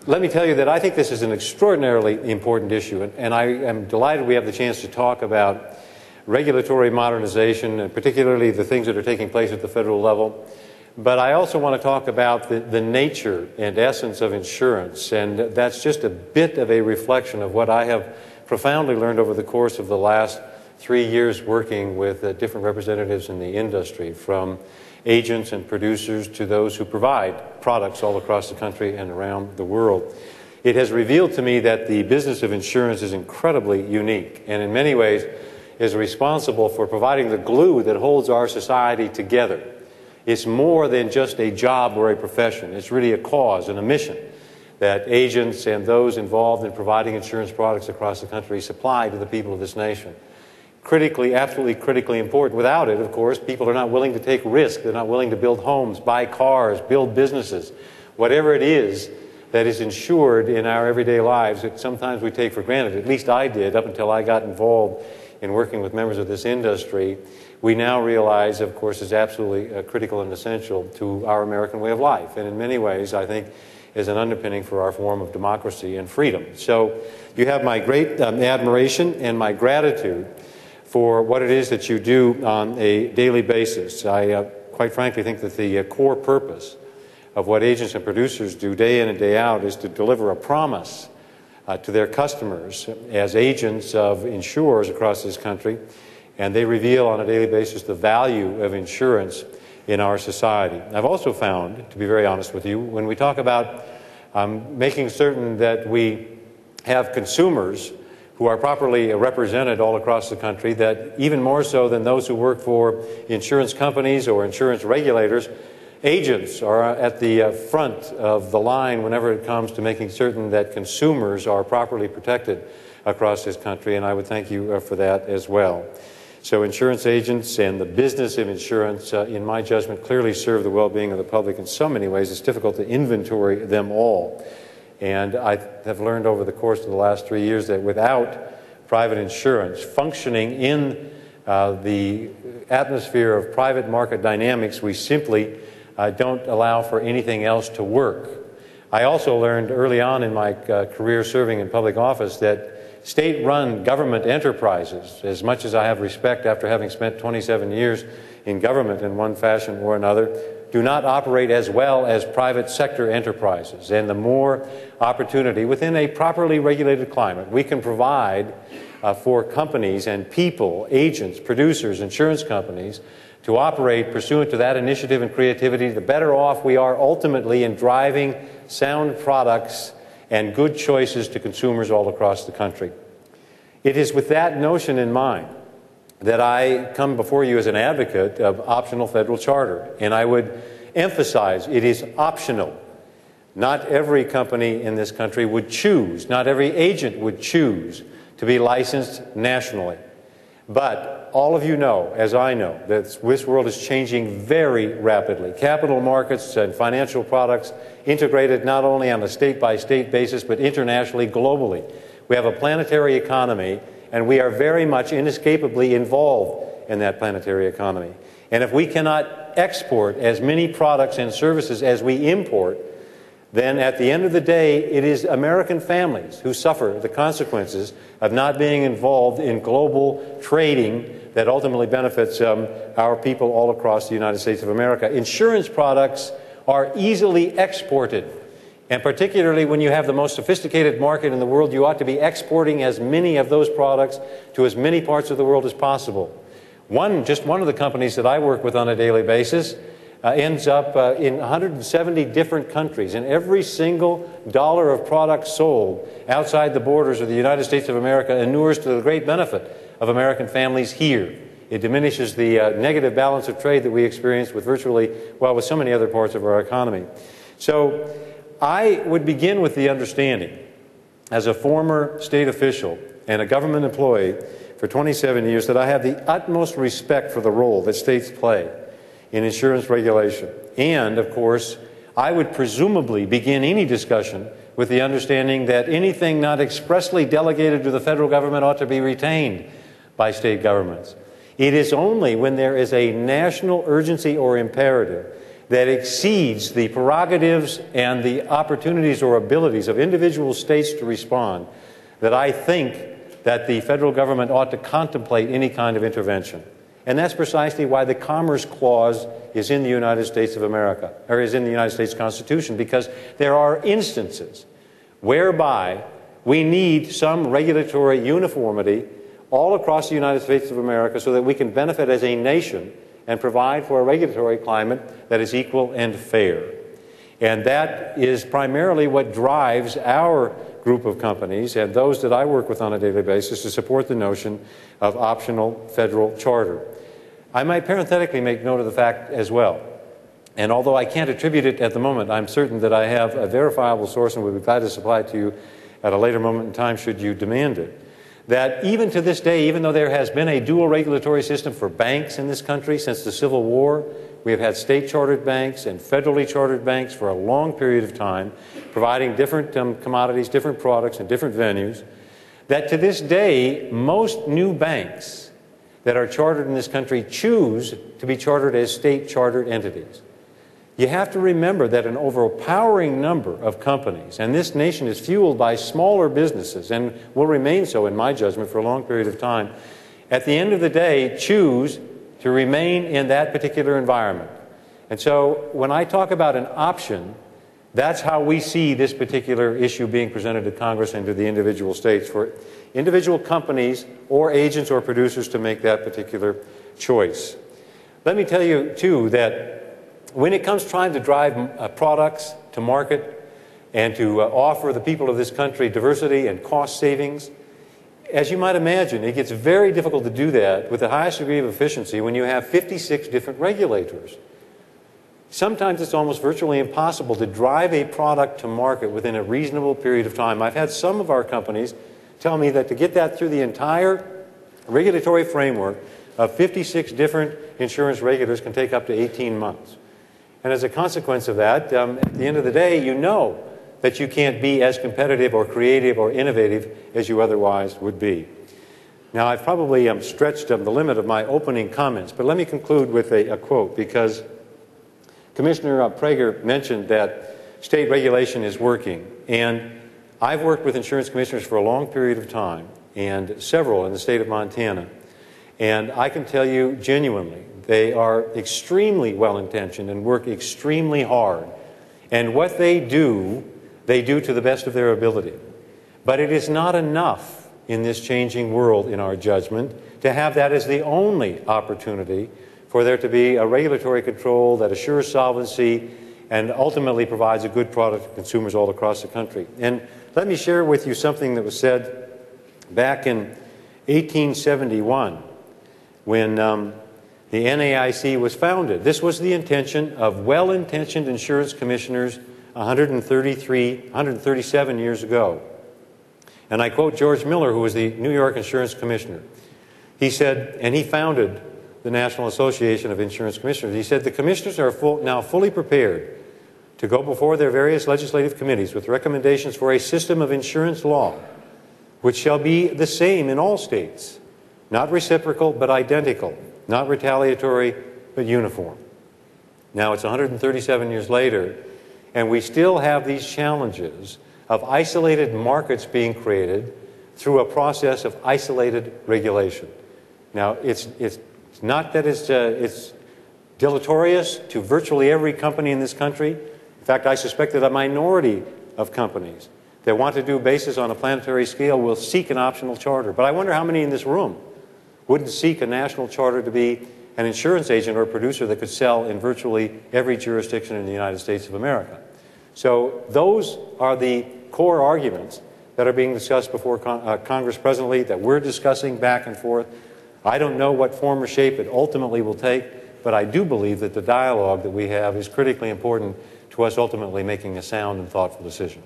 let me tell you that I think this is an extraordinarily important issue, and I am delighted we have the chance to talk about regulatory modernization, and particularly the things that are taking place at the federal level. But I also want to talk about the nature and essence of insurance, and that's just a bit of a reflection of what I have profoundly learned over the course of the last 3 years working with different representatives in the industry, from agents and producers to those who provide products all across the country and around the world. It has revealed to me that the business of insurance is incredibly unique, and in many ways is responsible for providing the glue that holds our society together. It's more than just a job or a profession. It's really a cause and a mission that agents and those involved in providing insurance products across the country supply to the people of this nation. Critically, absolutely critically important. Without it, of course, people are not willing to take risks. They're not willing to build homes, buy cars, build businesses. Whatever it is that is insured in our everyday lives that sometimes we take for granted, at least I did up until I got involved in working with members of this industry, we now realize, of course, is absolutely critical and essential to our American way of life. And in many ways, I think, is an underpinning for our form of democracy and freedom. So you have my great admiration and my gratitude for what it is that you do on a daily basis. I quite frankly think that the core purpose of what agents and producers do day in and day out is to deliver a promise to their customers as agents of insurers across this country, and they reveal on a daily basis the value of insurance in our society. I've also found, to be very honest with you, when we talk about making certain that we have consumers who are properly represented all across the country, that even more so than those who work for insurance companies or insurance regulators, agents are at the front of the line whenever it comes to making certain that consumers are properly protected across this country, and I would thank you for that as well. So insurance agents and the business of insurance, in my judgment, clearly serve the well-being of the public in so many ways. It's difficult to inventory them all. And I have learned over the course of the last 3 years that without private insurance functioning in the atmosphere of private market dynamics, we simply don't allow for anything else to work. I also learned early on in my career serving in public office that state-run government enterprises, as much as I have respect after having spent 27 years in government in one fashion or another, do not operate as well as private sector enterprises. And the more opportunity within a properly regulated climate we can provide for companies and people, agents, producers, insurance companies, to operate pursuant to that initiative and creativity, the better off we are ultimately in driving sound products and good choices to consumers all across the country. It is with that notion in mind that I come before you as an advocate of optional federal charter, and I would emphasize it is optional. Not every company in this country would choose, not every agent would choose to be licensed nationally. But all of you know, as I know, that this world is changing very rapidly. Capital markets and financial products integrated not only on a state-by-state basis, but internationally, globally. We have a planetary economy, and we are very much inescapably involved in that planetary economy. And if we cannot export as many products and services as we import, then at the end of the day, it is American families who suffer the consequences of not being involved in global trading that ultimately benefits our people all across the United States of America. Insurance products are easily exported. And particularly when you have the most sophisticated market in the world, you ought to be exporting as many of those products to as many parts of the world as possible. Just one of the companies that I work with on a daily basis ends up in 170 different countries, and every single dollar of product sold outside the borders of the United States of America inures to the great benefit of American families here. It diminishes the negative balance of trade that we experience with with so many other parts of our economy. So I would begin with the understanding, as a former state official and a government employee for 27 years, that I have the utmost respect for the role that states play in insurance regulation. And, of course, I would presumably begin any discussion with the understanding that anything not expressly delegated to the federal government ought to be retained by state governments. It is only when there is a national urgency or imperative that exceeds the prerogatives and the opportunities or abilities of individual states to respond, that I think that the federal government ought to contemplate any kind of intervention. And that's precisely why the Commerce Clause is in the United States of America, or is in the United States Constitution, because there are instances whereby we need some regulatory uniformity all across the United States of America so that we can benefit as a nation and provide for a regulatory climate that is equal and fair. And that is primarily what drives our group of companies and those that I work with on a daily basis to support the notion of optional federal charter. I might parenthetically make note of the fact as well, and although I can't attribute it at the moment, I'm certain that I have a verifiable source and would be glad to supply it to you at a later moment in time should you demand it, that even to this day, even though there has been a dual regulatory system for banks in this country since the Civil War, we have had state-chartered banks and federally chartered banks for a long period of time, providing different commodities, different products, and different venues, that to this day, most new banks that are chartered in this country choose to be chartered as state-chartered entities. You have to remember that an overpowering number of companies, and this nation is fueled by smaller businesses and will remain so, in my judgment, for a long period of time, at the end of the day choose to remain in that particular environment. And so when I talk about an option, that's how we see this particular issue being presented to Congress and to the individual states for individual companies or agents or producers to make that particular choice. Let me tell you, too, that when it comes time to drive products to market and to offer the people of this country diversity and cost savings, as you might imagine, it gets very difficult to do that with the highest degree of efficiency when you have 56 different regulators. Sometimes it's almost virtually impossible to drive a product to market within a reasonable period of time. I've had some of our companies tell me that to get that through the entire regulatory framework of 56 different insurance regulators can take up to 18 months. And as a consequence of that, at the end of the day, you know that you can't be as competitive or creative or innovative as you otherwise would be. Now, I've probably stretched the limit of my opening comments, but let me conclude with a quote, because Commissioner Prager mentioned that state regulation is working, and I've worked with insurance commissioners for a long period of time, and several in the state of Montana, and I can tell you genuinely, they are extremely well-intentioned and work extremely hard, and what they do to the best of their ability. But it is not enough in this changing world, in our judgment, to have that as the only opportunity for there to be a regulatory control that assures solvency and ultimately provides a good product to consumers all across the country. And let me share with you something that was said back in 1871 when the NAIC was founded. This was the intention of well-intentioned insurance commissioners 137 years ago. And I quote George Miller, who was the New York Insurance Commissioner. He said, and he founded the National Association of Insurance Commissioners, he said, the commissioners are now fully prepared to go before their various legislative committees with recommendations for a system of insurance law which shall be the same in all states, not reciprocal but identical, not retaliatory but uniform. Now it's 137 years later, and we still have these challenges of isolated markets being created through a process of isolated regulation. Now, it's not that it's deleterious to virtually every company in this country. In fact, I suspect that a minority of companies that want to do basis on a planetary scale will seek an optional charter. But I wonder how many in this room wouldn't seek a national charter to be an insurance agent or a producer that could sell in virtually every jurisdiction in the United States of America. So those are the core arguments that are being discussed before Congress presently, that we're discussing back and forth. I don't know what form or shape it ultimately will take, but I do believe that the dialogue that we have is critically important to us ultimately making a sound and thoughtful decision.